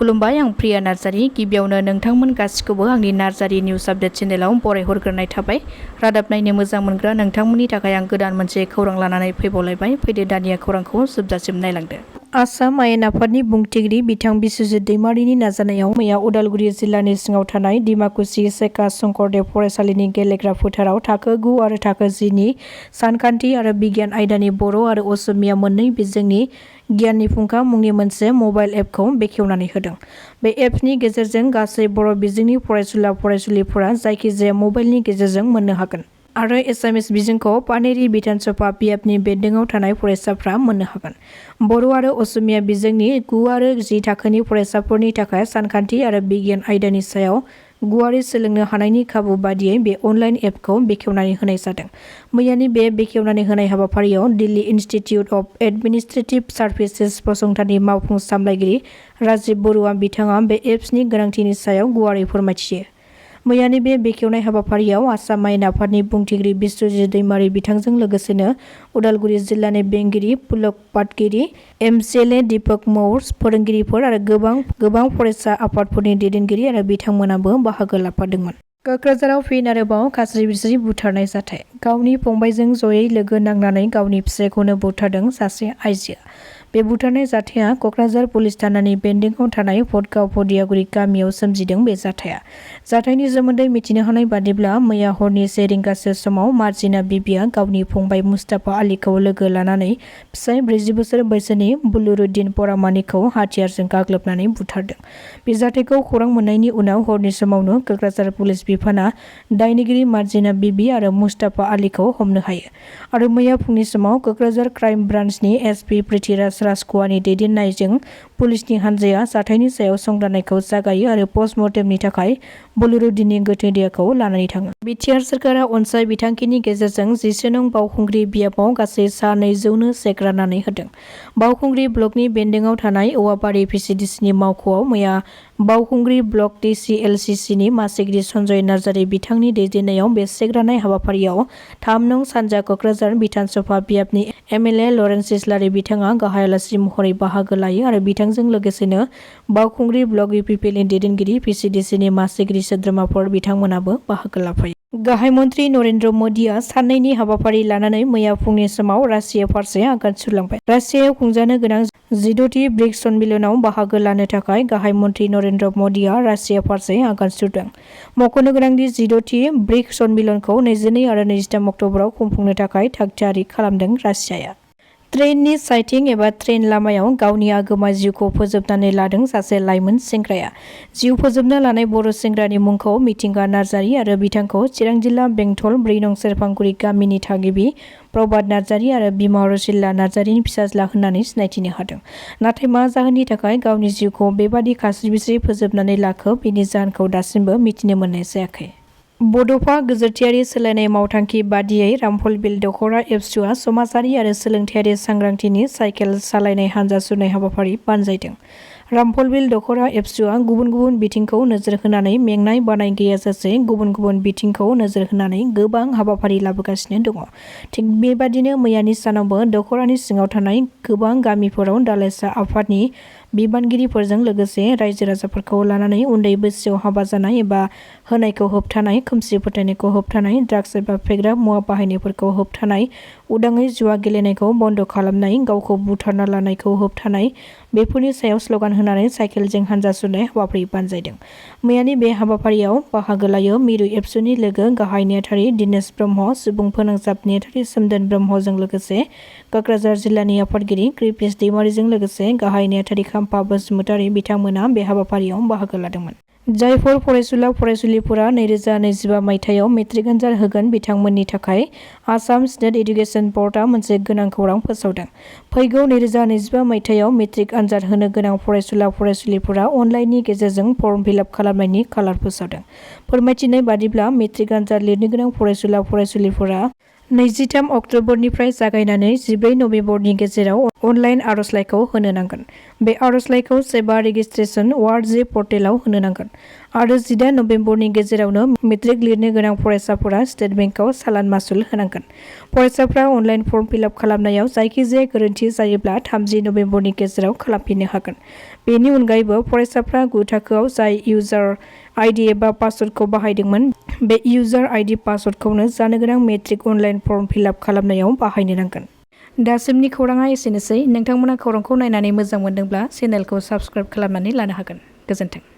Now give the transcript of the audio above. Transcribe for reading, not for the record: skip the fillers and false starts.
खुलुमबाय आं प्रिया नार्जारी गिबियावनो नोंथांमोन गासिखौबो आंनि नार्जारी निउज आपडेट चेनेलाव बरायहरग्रोनाय थाबाय। रादाब नायनो मोजां मोनग्रा नोंथांमोननि थाखाय आं गोदान मोनसे खौरां लानानै फैबावलायबाय। फैदो दानिया खौरांखौ जोबजासिम नायलांदो। आसाम आयेन आफादनि बुंथिगिरि बिथां बिस्वजित दैमारिनि नाजानायाव मैया उदालगुरि जिल्लानि सिङाव थानाय डिमाकुसि सेका शंकरदेव फरायसालिनि गेलेग्रा फोथाराव थाखो 9 आरो थाखो 10 नि सानखान्थि आरो बिगियान आयदानि बर' आरो असमिया मोननै बिजोंनि गियाननि फुंखा मुंनि मोनसे मबाइल एपखौ बेखेवनानै होदों। बे एपनि गेजेरजों गासै बर' बिजोंनि फरायसुला फरायसुलिफोरा जायखिजाया मबाइलनि गेजेरजों मोननो हागोन आरो एसामिस बिजोंखौ पानेरि बिधान सभा बियाबनि बेन्दोङाव थानाय फरायसाफ्रा मोननो हागोन। बर' आरो असमिया बिजोंनि 9 आरो 10 थाखोनि फरायसाफोरनि थाखाय सानखान्थि आरो बिगियान आयदानि सायाव गुवारै सोलोंनो हानायनि खाबु बादियै बे अनलाइन एपखौ बेखेवनानै होनाय जादों। मैयानि बे बेखेवनानै होनाय हाबाफारियाव Delhi institute of administrative services फसंथाननि मावफुं सामलायगिरि राजीब बरुवा बिथाङा बे एप्सनि गोनांथिनि सायाव गुवारै फोरमायथियो। मैयानि बे बेखेवनाय हाबाफारियाव आसाम आयेन आफादनि बुंथिगिरि बिस्वजित दैमारि बिथांजों लोगोसेनो उदालगुरि जिल्लानि बेंगिरि पुलक पाटगिरि, एमसिएलए दीपक मौर्य, फोरोंगिरिफोर आरो गोबां फरायसा आफादफोरनि दैदेनगिरि आरो बिथांमोनाबो बाहागो लाफादोंमोन। क'क्राझाराव फिन आरोबाव खास्रि-बिस्रि बुथारनाय जाथाय। गावनि फंबायजों जयै लोगो नांनानै गावनि फिसायखौनो बुथारदों सासे आइजोआ। बे बुथारनाय जाथाया क'क्राझार पुलिस थानानि बेन्दोङाव थानाय भटगाव भदियागुरि गामियाव सोमजिदों। बे जाथाया जाथायनि सोमोन्दै मिथिनो हानाय बादिब्ला मैया हरनि 1 रिंगासो समाव मार्जिना बिबिया गावनि फंबाय मुस्ताफा आलीखौ लोगो लानानै फिसाय 40 बोसोर बैसोनि बुलुरुद्दिन परामानिखौ हाथियारजों गाग्लोबनानै बुथारदों। बे जाथायखौ खौरां मोननायनि उनाव हरनि समावनो क'क्राझार पुलिस बिफाना दायनिगिरि मार्जिना बिबि आरो मुस्ताफा आलीखौ हमनो हायो आरो मैया फुंनि समाव क'क्राझार क्राइम ब्रान्चनि एसपि पृथ्वीराज राजख'वानि दैदेननायजों पुलिसनि हान्जाया जाथायनि सायाव संदाननायखौ जागायो आरो पस्टमर्टेमनि थाखाय बुलुरुद्दिननि गोथै देहाखौ लानानै थाङो। बिटिआर सोरखारा अनसाय बिथांखिनि गेजेरजों 11 नं बावखुंग्रि बियाबाव गासै सा 200नो चेक राननानै होदों। बावखुंग्रि ब्लकनि बेन्दोङाव थानाय औवाबारि भिसिडिसिनि मावख'आव मैया बावखुंग्रि ब्लक टिसिएलसिसिनि मासिगिरि सन्जय नार्जारी बिथांनि दैदेननायाव बे चेक राननाय हाबाफारियाव 3 नं सानजा क'क्राझार बिधान सभा बियाबनि एमएलए लरेन्स इस्लारि बिथाङा गाहाय आलासि महरै बाहागो लायो आरो बिथांजों लोगोसेनो बावखुंग्रि ब्लक इउपिपिएलनि दैदेनगिरि भिसिडिसिनि मासिगिरि सोद्रोमाफोर बिथांमोनाबो बाहागो लाफायो। गाहाय मन्त्रि नरेन्द्र मोदीआ साननैनि हाबाफारि लानानै मैया फुंनि समाव रासिया फारसे आगान सुरलांबाय। रासियायाव खुंजानो गोनां 16थि ब्रिक्स सन्मेलनाव बाहागो लानो थाखाय गाहाय मन्त्रि नरेन्द्र मोदीआ रासिया फारसे आगान सुरदों। मख'नो गोनांदि 16थि ब्रिक्स सन्मेलनखौ 22 आरो 23 अक्ट'बराव खुंफुंनो थाखाय थाग-थियारि खालामदों रासियाया। ट्रेननि साइथिं एबा ट्रेन लामायाव गावनि आगोमा जिउखौ फोजोबनानै लादों सासे लाइमोन सेंग्राया। जिउ फोजोबना लानाय बर' सेंग्रानि मुंखौ मिथिंगा नार्जारी आरो बिथांखौ चिरां जिल्ला बेंटल 4 नं सेरफांगुरि गामिनि थागिबि प्रभात नार्जारी आरो बिमा रसिला नार्जारीनि फिसाज्ला होननानै सिनायथिनो हादों। नाथाय मा जाहोननि थाखाय गावनि जिउखौ बेबादि खास्रि-बिस्रि फोजोबनानै लाखो बेनि जाहोनखौ दासिमबो मिथिनो मोननाय जायाखै। बड'फा गोजोरथियारि सोलायनाय मावथांखि बादियै रामफलबिल दख'रा एबसुआ समाजारि आरो सोलोंथायारि सांग्रांथिनि साइकेल सालायनाय हानजा सुरनाय हाबाफारि बानजायदों। रामफलबिल दख'रा एबसुआ गुबुन गुबुन बिथिंखौ नोजोर होनानै मेंनाय बानाय गैयाजासे गुबुन गुबुन बिथिंखौ नोजोर होनानै गोबां हाबाफारि लाबोगासिनो दङ। थिग बेबादिनो मैयानि सानावबो दख'रानि सिङाव थानाय गोबां गामिफोराव दालाइसा आफादनि बिबानगिरिफोरजों लोगोसे रायजो राजाफोरखौ लानानै उन्दै बैसोआव हाबा जानाय एबा होनायखौ होबथानाय, खोमसि फोथायनायखौ होबथानाय, ड्राग्स एबा फेग्रा मुवा बाहायनायफोरखौ होबथानाय, उदाङै जुवा गेलेनायखौ बन्द' खालामनाय, गावखौ बुथारना लानायखौ होबथानाय बेफोरनि सायाव स्लगान होनानै साइकेलजों हानजा सुरनाय हाबाफारि बानजायदों। मैयानि बे हाबाफारियाव बाहागो लायो मिरु एबसुनि लोगो गाहाय नेहाथारि दिनेश ब्रह्म, सुबुं फोनांजाब नेहाथारि सोमदोन ब्रह्मजों लोगोसे क'क्राझार जिल्लानि आफादगिरि कृपेश दैमारिजों लोगोसे गाहाय नेहाथारि खाम्फा बसुमतारी बिथांमोना बे हाबाफारियाव बाहागो लादोंमोन। जायफोर फरायसुला फरायसुलिफोरा 2025 मायथाइयाव मेट्रिक आनजाद होगोन बिथांमोननि थाखाय आसाम स्टेट एडुकेशन बर्डआ मोनसे गोनां खौरां फोसावदों। फैगौ 2025 मायथाइयाव मेट्रिक आनजाद होनो गोनां फरायसुला फरायसुलिफोरा अनलाइननि गेजेरजों फर्म फिलआप खालामनायनि खालार फोसावदों। फोरमायथिनाय बादिब्ला मेट्रिक आनजाद लिरनो गोनां फरायसुला फरायसुलिफोरा 23 अक्ट'बरनिफ्राय जागायनानै 14 नबेम्बरनि गेजेराव अनलाइन आर'जलाइखौ होनो नांगोन। बे आर'जलाइखौ सेबा रेजिस्ट्रेशन वार्ड पर्टेलाव होनो नांगोन आरो 18 नबेम्बरनि गेजेरावनो मेट्रिक लिरनो गोनां फरायसाफोरा स्टेट बेंकआव सालान मासुल होनांगोन। फरायसाफ्रा अनलाइन फर्म फिलआप खालामनायाव जायखिजाया गोरोन्थि जायोब्ला 30 नबेम्बरनि गेजेराव खालामफिननो हागोन। बेनि अनगायैबो फरायसाफ्रा 9 थाखोआव जाय इउजार आइडि एबा पासवर्डखौ बाहायदोंमोन बे इउजार आइडि पासवर्डखौनो जानो गोनां मेट्रिक अनलाइन फर्म फिलआप खालामनायाव बाहायनो नांगोन। दासिमनि खौराङा एसेनोसै। नोंथांमोना खौरांखौ नायनानै मोजां मोनदोंब्ला चेनेलखौ साबस्क्राइब खालामनानै लानो हागोन। गोजोन्थों।